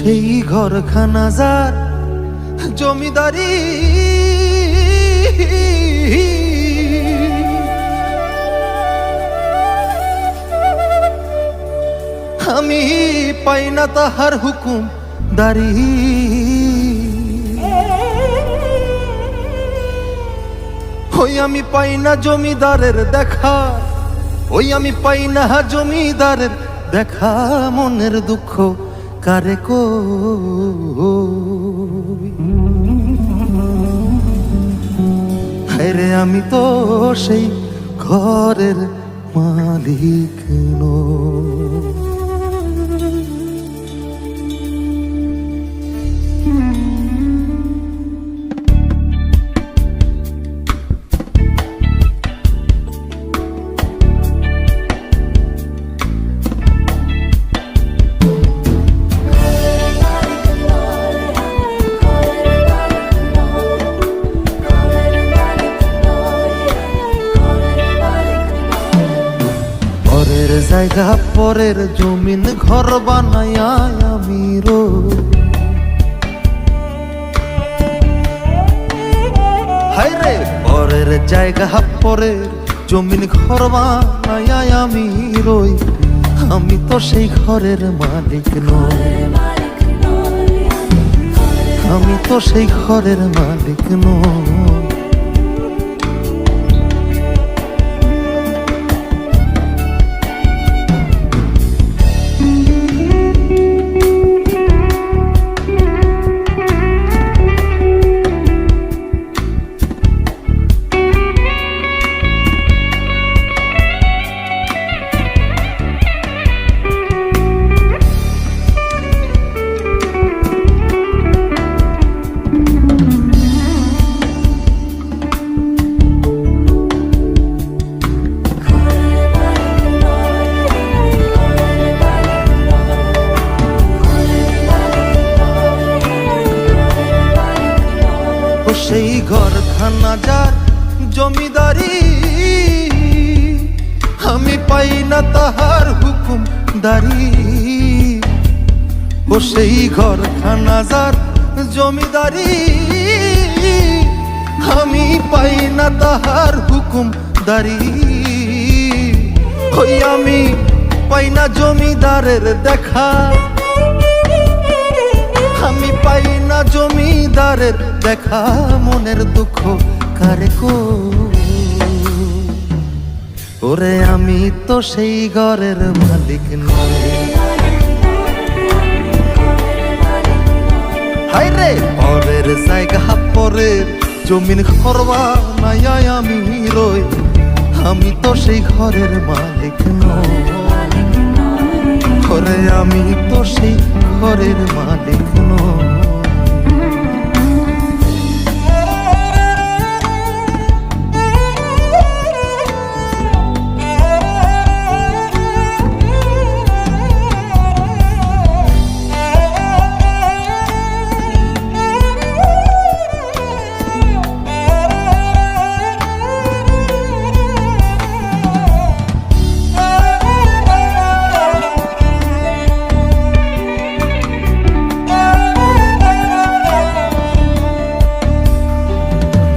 সেই ঘরখানা যার জমিদারি, আমি পাই না তাহার হুকুম দারি। ওই আমি পাই না জমিদারের দেখা, ওই আমি পাই না জমিদারের দেখা, মনের দুঃখ কারে কই। হায়রে আমি তো সেই ঘরের মালিক নই। জায়গা পরের জমিন ঘর বানায়া আমি রই। হায়রে পরের জায়গা পরের জমিন ঘর বানায়া আমি রই, আমি তো সেই ঘরের মালিক নই, আমি তো সেই ঘরের মালিক নই। সেই ঘরখানা যার জমিদারি, আমি পাই না তাহার হুকুম দারি। ও সেই ঘরখানা যার জমিদারি, আমি পাই না তাহার হুকুম দারি। ওই আমি পাই না জমিদারের দেখা, আমি পাই না জমিদারের দেখা, মনের দুঃখ কারে কই। ওরে আমি তো সেই ঘরের মালিক নই। হায়রে পরের জায়গা পরের জমিন ঘর বানায়া আমি রই, আমি তো সেই ঘরের মালিক নই। ওরে আমি তো সেই ঘরের মালিক নই।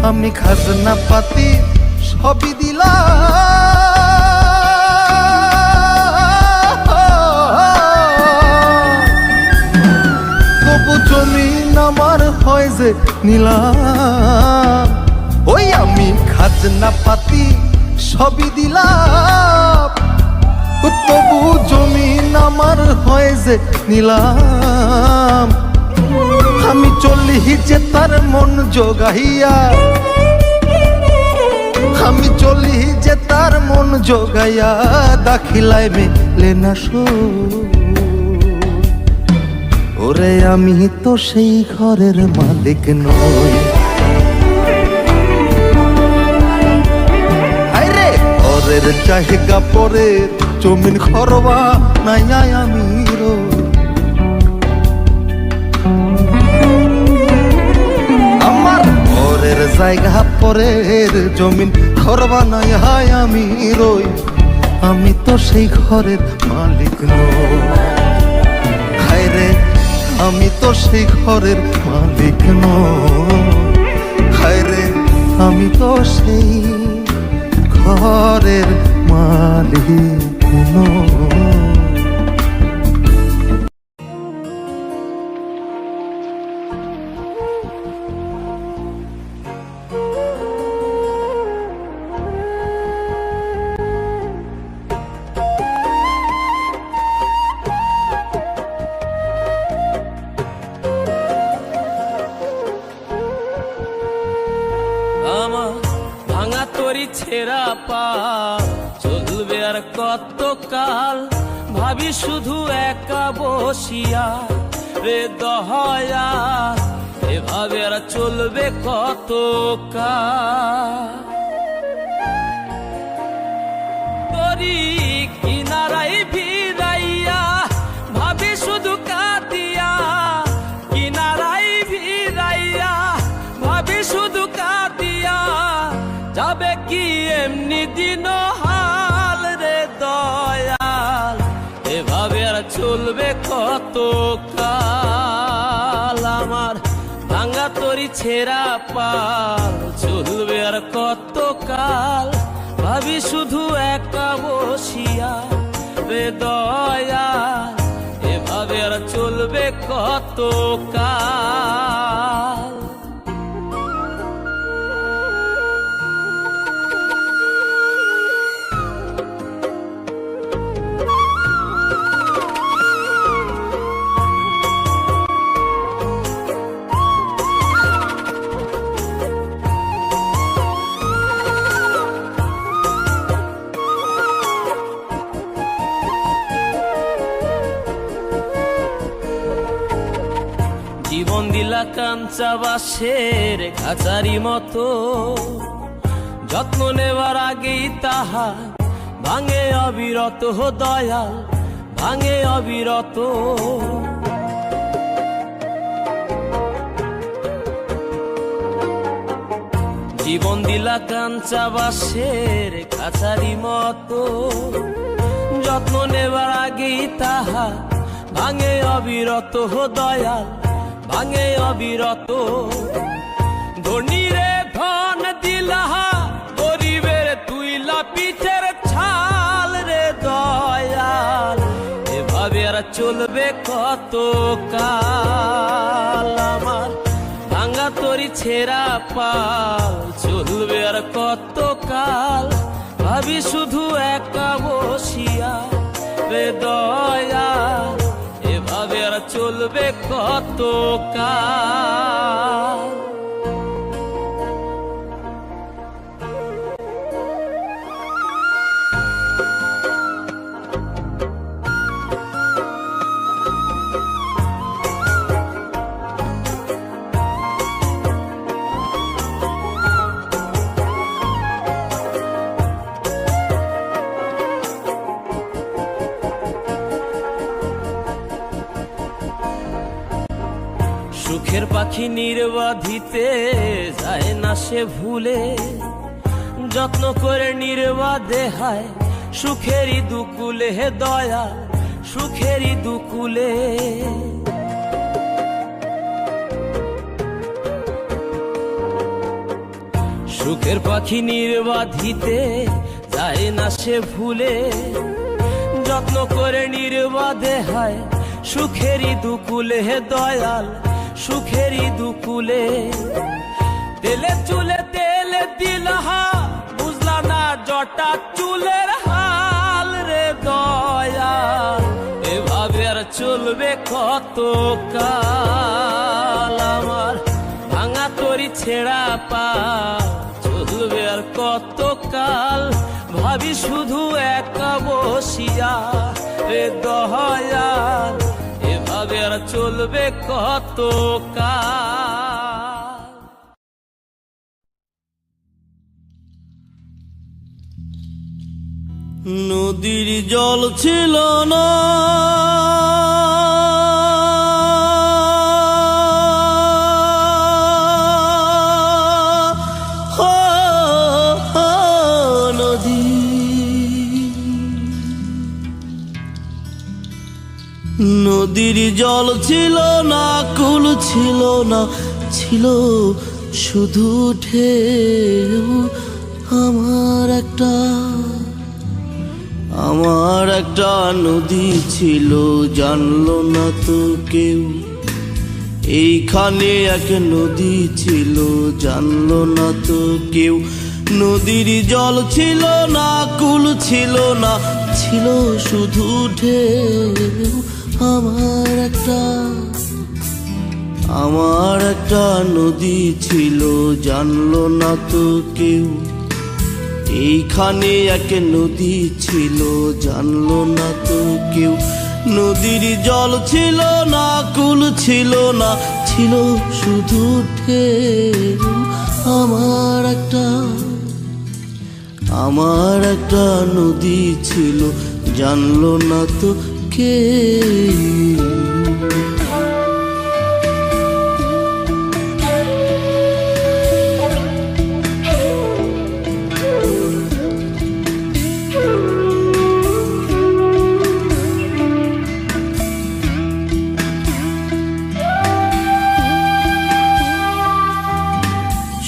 আমি খাজনা পাতি সবই দিলাম, তবু জমিন আমার হয় যে নিলাম। ওই আমি খাজনা পাতি সবই দিলাম, তবু জমিন আমার হয় যে নিলাম। আমি চলি যে তার মন জোগাইয়া, আমি চলি যে তার মন জোগাইয়া, দাখিলায় মেলে না সুর। ওরে আমি তো সেই ঘরের মালিক নই। হায়রে পরের জায়গা পরের জমিন ঘর বানায়া আমি রই, জায়গা পরের জমিন ঘর বানায়া আমি রই, আমি তো সেই ঘরের মালিক নই। হায়রে আমি তো সেই ঘরের মালিক নই, হায় রে আমি তো সেই ঘরের মালিক নই। আমার ভাঙা তরি ছেঁড়া পা চলবে আর কত কাল, ভাবি শুধু একা বসিয়া রে দহয়া, এভাবে আর চলবে কত কাল। তরি কিনারাই ভিড়াইয়া ভাবি শুধু কাঁদিয়া, কিনারাই ভিড়াইয়া ভাবি শুধু কাঁদিয়া, যাবে কি এমনি দিন হাল রে দয়াল, এভাবে আর চলবে কত কাল। আমার ভাঙা তরি ছেঁড়া পাল চলবে আর কত কাল, ভাবি শুধু একা বসিয়া রে দয়াল, এভাবে আর চলবে কত কাল। জীবন দিলা কাঞ্চা বাসের খাঁচারি মতো, যত্ন নেবার আগেই তাহা ভাঙে অবিরত দয়াল, ভাঙে অবিরত। জীবন দিলা কাঞ্চা বাসের খাঁচারি মতো, যত্ন নেবার আগেই তাহা ভাঙে অবিরত দয়াল, ভাঙে অবিরত। ধনীরে ধন দিলা, গরিবের তুইলা পিঠের ছাল রে দয়াল, এভাবে আর চলবে কত কাল। আমার ভাঙা তরি ছেঁড়া পাল চলবে আর কত কাল, ভাবি শুধু একা বসিয়া রে দয়াল, এভাবে আর চলবে কত কাল। সুখের পাখি নির্বাধিতে যায় না সে ভুলে, যত্ন করে নির্বাধে হায় সুখেরই দুকুলে হে দয়া, সুখেরই দুকুলে। সুখের পাখি নির্বাধিতে যায় না সে ভুলে, যত্ন করে নির্বাধে হায় সুখেরই দুকুলে হে দয়াল, সুখেরই দুকুলে। তেলে চুলে তেলে দিলহা, বুঝলা না জটা চুলের হাল রে দয়াল, এভাবে আর চলবে কত কাল। আমার ভাঙা তরি ছেঁড়া পাল চলবে আর কত কাল, ভাবি শুধু একা বসিয়া রে দয়াল, এভাবে আর চলবে কত কাল। নদীর জল ছিল না, নদীর জল ছিল না, কুল ছিল না, ছিল শুধু ঢেউ। আমার একটা নদী ছিল, জানলো না তো কেউ। এইখানে এক নদী ছিল, জানলো না তো কেউ। নদীর জল ছিল না, কুল ছিল না, ছিল শুধু ঢেউ। আমার একটা নদী ছিল, জানলো না তো কেউ। এইখানে এক নদী ছিল, জানলো না তো কেউ। নদীর জল ছিল না, কুল ছিল না, ছিল শুধু ঢেউ। আমার একটা নদী ছিল, জানলো না তো কেউ।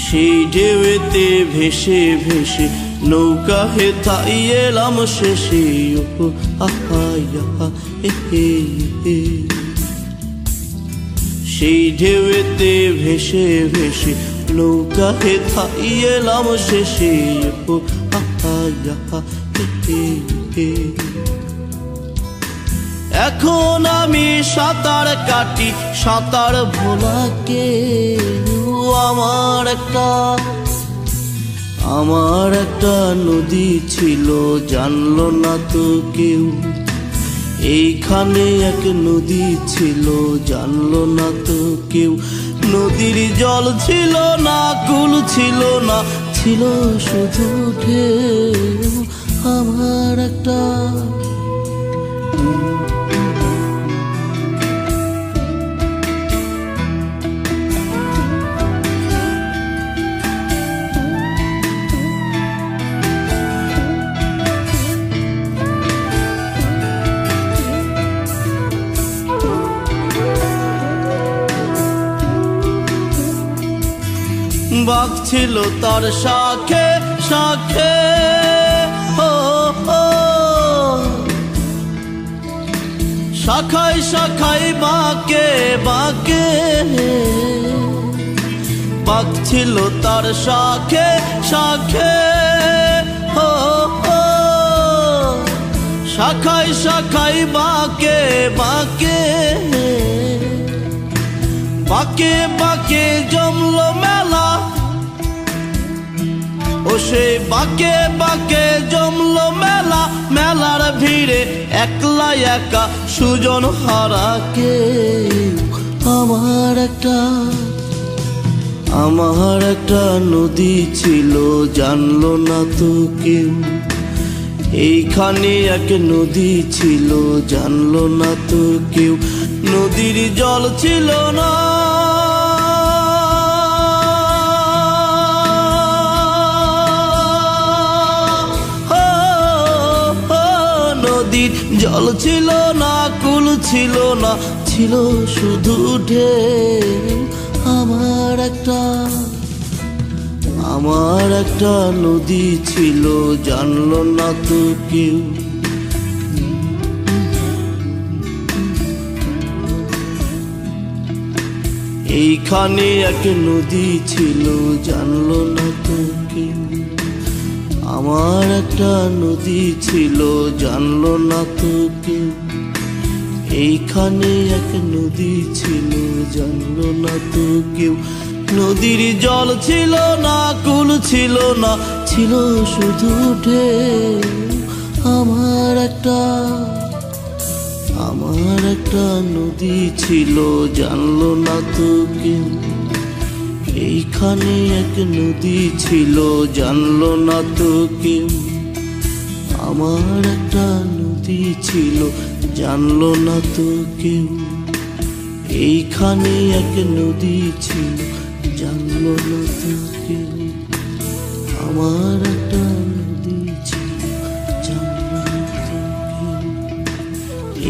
সেই ঢেউতে ভেসে ভেসে নৌকা হেথাই এলাম শেষে। ও আহা ইহা এ হে হে। সেই ঢেউতে ভেসে ভেসে নৌকা হেথাই এলাম শেষে। ও আহা ইহা এ হে হে। এখন আমি সাঁতার কাটি, সাঁতার ভোলাকে। আমার একটা নদী ছিল, জানলো না তো কেউ। এইখানে এক নদী ছিল, জানলো না তো কেউ। নদীর জল ছিল না, কুল ছিল না, ছিল শুধু ঢেউ। আমার একটা বাঘ ছিল তার শাখে শাখে। ও শাখায় শাখায় বাঁকে বাঁকে। বাঘ ছিল তার শাখে শাখে। ও শাখায় শাখায় বাঁকে বাঁকে। বাঁকে বাঁকে জমলো মেলা, ও সে বাঁকে বাঁকে জমলো মেলা। মেলার ভিড়ে একলা একা সুজন হারা কেউ। আমার একটা নদী ছিল, জানলো না তো কেউ। এইখানে এক নদী ছিল, জানলো না তো কেউ। নদীর জল ছিল না, নদীর জল ছিল না, কুল ছিল না, ছিল শুধু ঢেউ। আমার একটা নদী ছিল, জানলো না তো কেউ। এইখানে এক নদী ছিল, জানলো না তো কেউ। আমার একটা নদী ছিল, জানলো না তো কেউ। এইখানে এক নদী ছিল, জানলো না তো কেউ। নদীর জল ছিল না, কুল ছিল না, ছিল শুধু ঢেউ। আমার একটা নদী ছিল, জানলো না তো কেউ। এইখানে এক নদী ছিল, জানলো না তো কেউ। আমার একটা নদী ছিল, জানলো না তো কেউ। এইখানে এক নদী ছিল, জানলো না তো কেউ। আমার একটা নদী ছিল, জানলো না তো কেউ।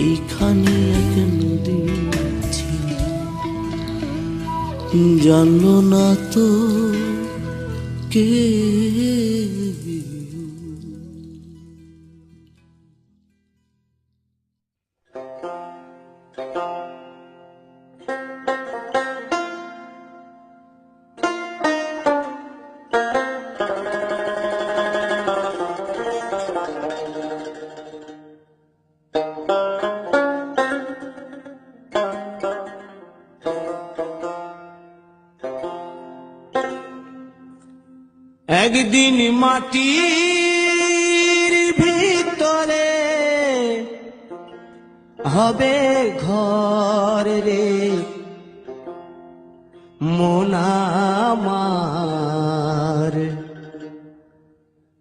এইখানে এক নদী জানলো না তো কে। একদিন মাটির ভিতরে হবে ঘর রে মন আমার,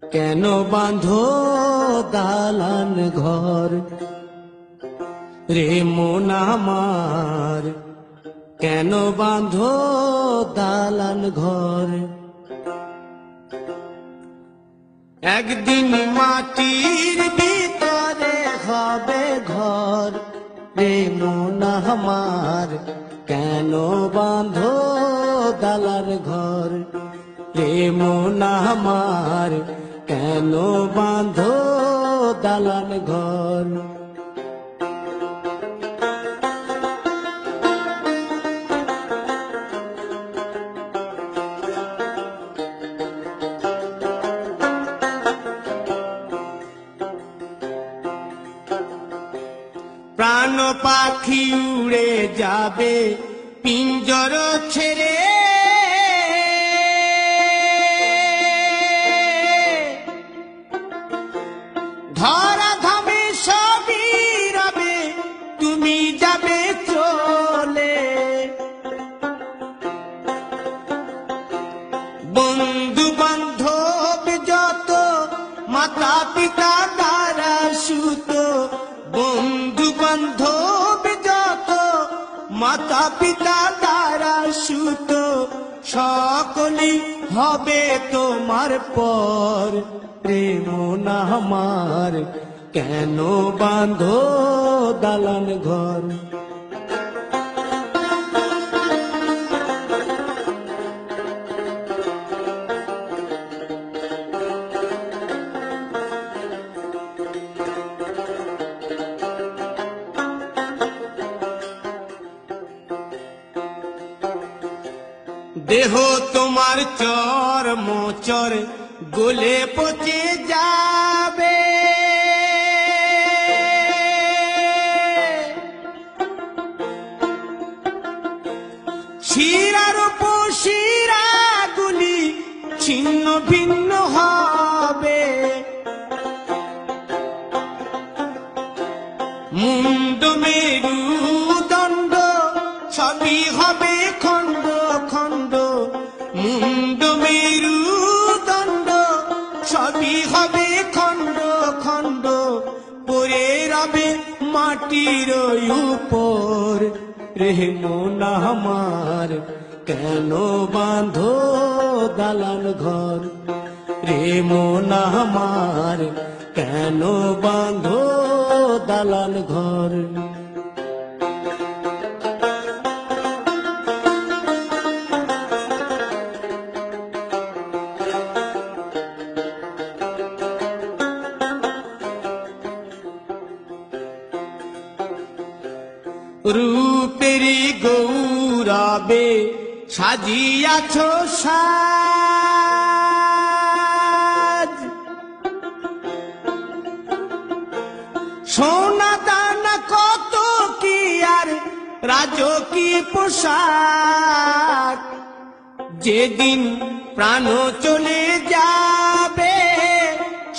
কেন বাঁধো দালান ঘর রে মন আমার, কেন বাঁধো দালান ঘর। একদিন মাটির ভিতরে হবে ঘর রে মন আমার, কেন বাঁধো দালান ঘর রে মন আমার, কেন বাঁধো দালান ঘর। প্রাণ পাখি উড়ে যাবে পিঞ্জর ছেড়ে, ধরা ধামে সবই রবে তুমি যাবে চলে। বন্ধু বান্ধব যত মাতা পিতা দ্বারা সুত, বন্ধু বান্ধব যত মাতা পিতা দ্বারা সুত, সকলেই হবে তোমার পর রে মন আমার, কেন বাঁধো দালান ঘর। দেহ তোমার চর মোচর গলে পচে যাবে, শিরার উপশিরা গুলি ছিন্ন ভিন্ন হবে, মুন্ড মেরুদণ্ড সবই হবে খণ্ড খণ্ড, মুন্ড মেরুদণ্ড সবই হবে খণ্ড খণ্ড, পড়ে রবে মাটির উপর রে মন আমার, কেন বাঁধো দালান ঘর রে মন আমার, কেন বাঁধো দালান ঘর। রূপেরি গৌরবে সাজিয়াছ সাজ, সোনা দানা কত কি আর রাজকী পোশাক, যেদিন প্রাণ চলে যাবে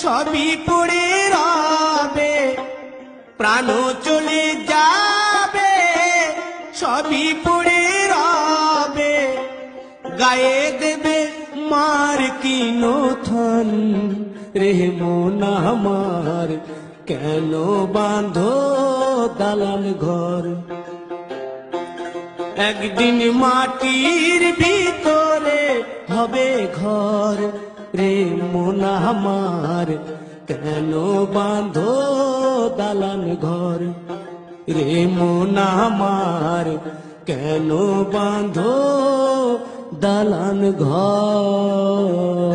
সবই পড়ে রবে, প্রাণ চলে যাবে সবই পড়ে রবে, গায়ে দেবে মার কিনো থন রে মন আমার, কেন বাঁধো দালান ঘর। একদিন মাটির ভিতরে হবে ঘর রে মন আমার, কেন বাঁধো দালান ঘর রে মন আমার, কেন বাঁধো দালান ঘর।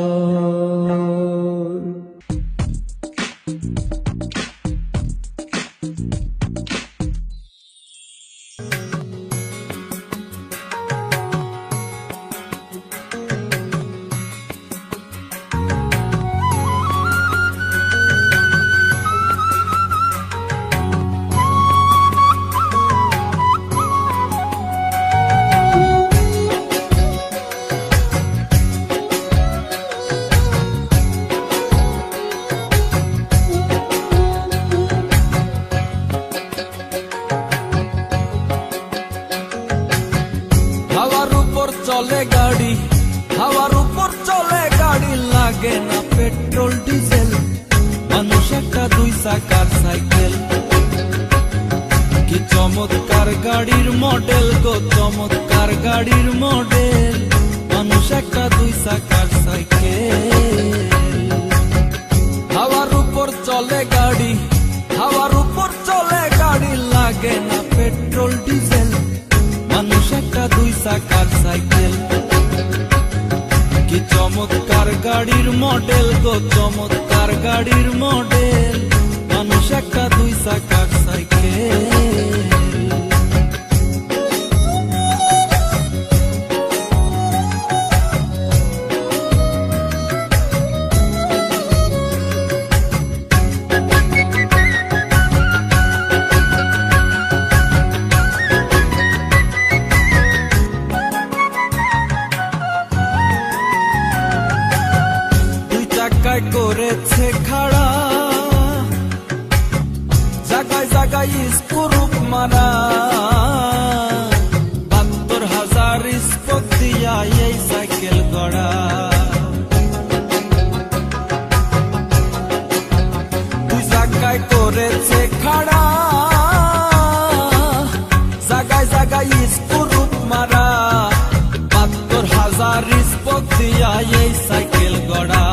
হাওয়ার উপর চলে গাড়ি, হাওয়ার উপর চলে গাড়ি, লাগে না পেট্রোল ডিজেল, মানুষ একটা দুই চাকার সাইকেল। কি চমৎকার গাড়ির মডেল গো, চমৎকার গাড়ির মডেল, মানুষ একটা দুই চাকার সাইকেল। হাওয়ার উপর চলে গাড়ি, হাওয়ার উপর চলে গাড়ি, লাগে না পেট্রোল ডিজেল, মানুষ একটা দুই চাকার সাইকেল। কি চমৎকার গাড়ির মডেল গো, চমৎকার গাড়ির মডেল, মানুষ একটা দুই চাকার সাইকেল। জায়গায় করেছে খাড়া, জায়গায় জায়গায় স্ক্রুপ মারা, ৭২,০০০ স্পোক দিয়া এই সাইকেল গড়া। দুই জায়গায় করেছে খাড়া, জায়গায় জায়গায় স্ক্রুপ মারা, ৭২,০০০ স্পোক দিয়া এই সাইকেল গড়া।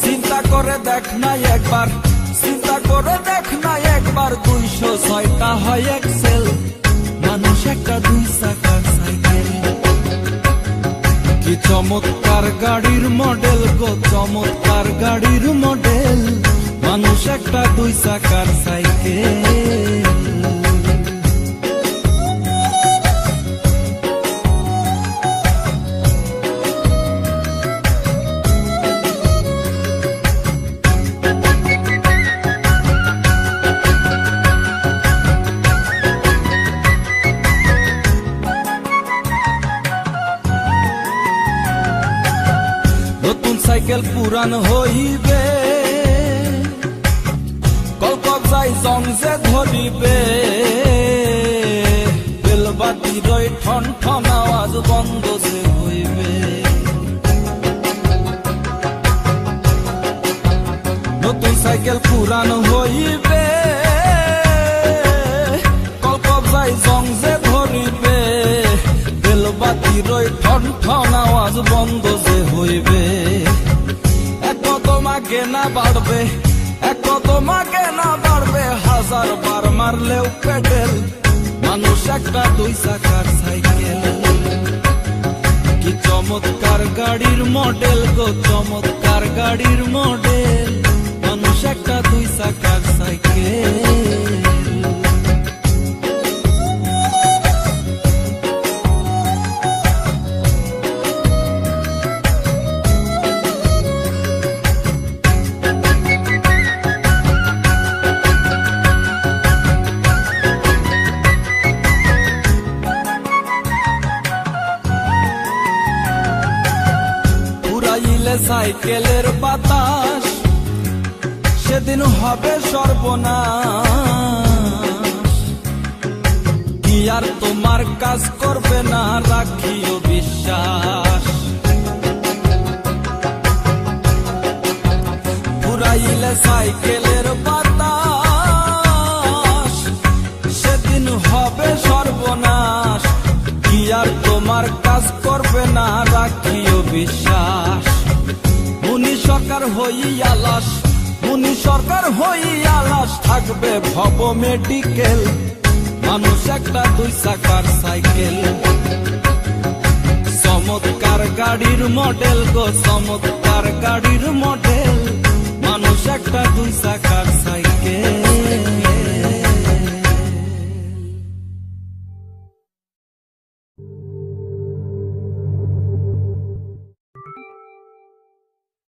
চিন্তা করে দেখ না একবার, চিন্তা করে দেখ না একবার, ২০৬টা হয় এক্সেল, মানুষ একটা দুই চাকার সাইকেল। কি চমৎকার গাড়ির মডেল গো, চমৎকার গাড়ির মডেল, মানুষ একটা দুই চাকার সাইকেল। নতুন সাইকেল পুরান হইবে, কলকবজাই জং যে ধরিবে, বেলবাতির ওই ঠন ঠন আওয়াজ বন্ধ যে হইবে। নতুন সাইকেল পুরান হইবে, কলকবজাই জং যে ধরিবে, বেলবাতির ওই ঠন ঠন আওয়াজ বন্ধ যে হইবে। এক তোমাকে না বাড়বে, এক তোমাকে না বাড়বে, ১০০০ বার মারলেও পেডেল, মানুষ একটা দুই চাকার সাইকেল। কি চমৎকার গাড়ির মডেল গো, চমৎকার গাড়ির মডেল, মানুষ একটা দুই চাকার সাইকেল। সাইকেলের বাতাস সেদিন হবে সর্বনাশ, কি আর তোমার কাজ করবে না, রাখিও বিশ্বাস। পুরাইলে সাইকেলের বাতাস সেদিন হবে সর্বনাশ, কি আর তোমার কাজ করবে না, রাখিও বিশ্বাস। মুনি সরকার হইয়া লাশ, মুনি সরকার হইয়া লাশ, থাকবে ভব মেডিকেল, মানুষ একটা 2 চাকার সাইকেল। চমৎকার গাড়ির মডেল গো, চমৎকার গাড়ির মডেল, মানুষ একটা 2 চাকার সাইকেল।